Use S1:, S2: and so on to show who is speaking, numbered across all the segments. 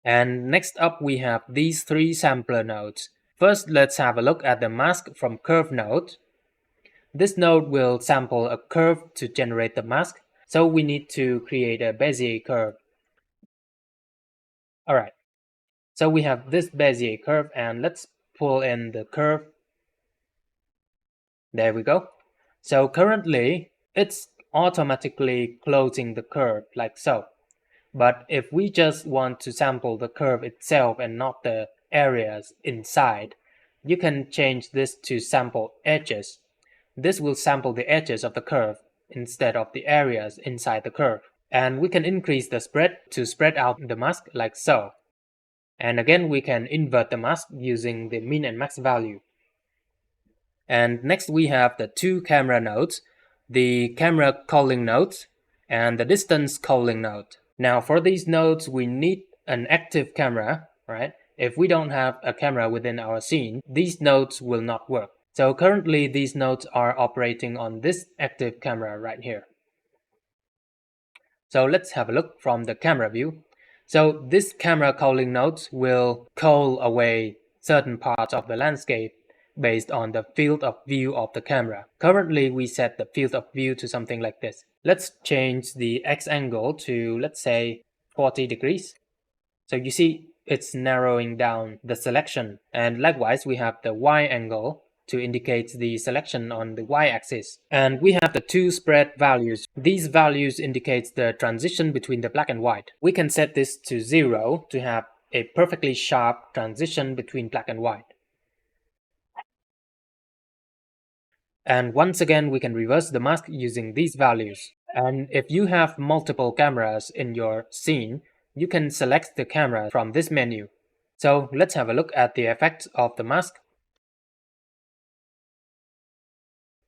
S1: And next up we have these three sampler nodes. First, let's have a look at the mask from curve node. This node will sample a curve to generate the mask, so we need to create a Bezier curve. Alright, so we have this Bezier curve, and let's pull in the curve. There we go. So currently, it's automatically closing the curve like so. But if we just want to sample the curve itself and not the areas inside, you can change this to sample edges. This will sample the edges of the curve instead of the areas inside the curve. And we can increase the spread to spread out the mask like so. And again, we can invert the mask using the min and max value. And next we have the two camera nodes, the camera culling node and the distance culling node. Now for these nodes, we need an active camera, right? If we don't have a camera within our scene, these nodes will not work. So currently these nodes are operating on this active camera right here. So let's have a look from the camera view. So this camera culling nodes will cull away certain parts of the landscape based on the field of view of the camera. Currently we set the field of view to something like this. Let's change the X angle to, let's say, 40 degrees. So you see it's narrowing down the selection, and likewise we have the Y angle to indicate the selection on the y-axis. And we have the two spread values. These values indicate the transition between the black and white. We can set this to 0 to have a perfectly sharp transition between black and white. And once again, we can reverse the mask using these values. And if you have multiple cameras in your scene, you can select the camera from this menu. So let's have a look at the effects of the mask.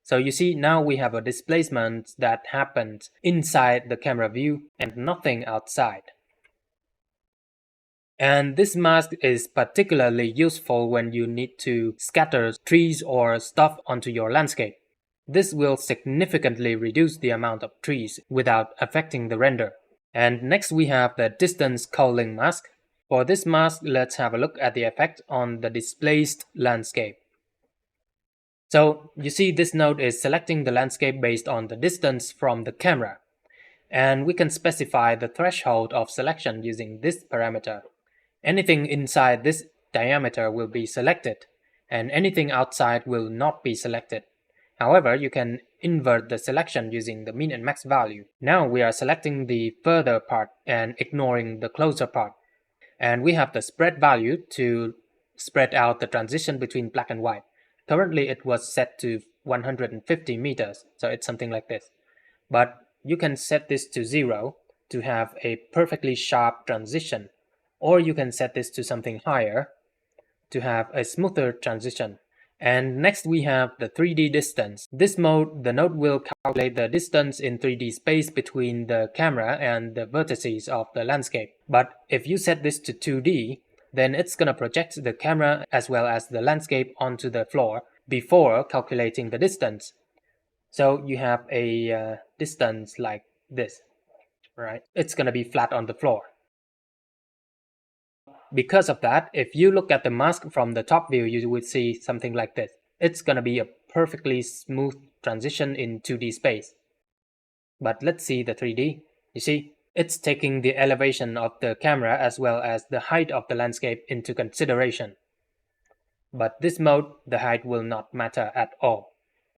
S1: So you see now we have a displacement that happens inside the camera view and nothing outside. And this mask is particularly useful when you need to scatter trees or stuff onto your landscape. This will significantly reduce the amount of trees without affecting the render. And next we have the distance culling mask. For this mask, let's have a look at the effect on the displaced landscape. So you see this node is selecting the landscape based on the distance from the camera. And we can specify the threshold of selection using this parameter. Anything inside this diameter will be selected, and anything outside will not be selected. However, you can invert the selection using the min and max value. Now we are selecting the further part and ignoring the closer part. And we have the spread value to spread out the transition between black and white. Currently it was set to 150 meters, so it's something like this. But you can set this to 0 to have a perfectly sharp transition. Or you can set this to something higher to have a smoother transition. And next we have the 3D distance. This mode, the node will calculate the distance in 3D space between the camera and the vertices of the landscape. But if you set this to 2D, then it's gonna project the camera as well as the landscape onto the floor before calculating the distance. So you have a distance like this, right? It's gonna be flat on the floor. Because of that, if you look at the mask from the top view, you would see something like this. It's gonna be a perfectly smooth transition in 2D space. But let's see the 3D. You see, it's taking the elevation of the camera as well as the height of the landscape into consideration. But this mode, the height will not matter at all.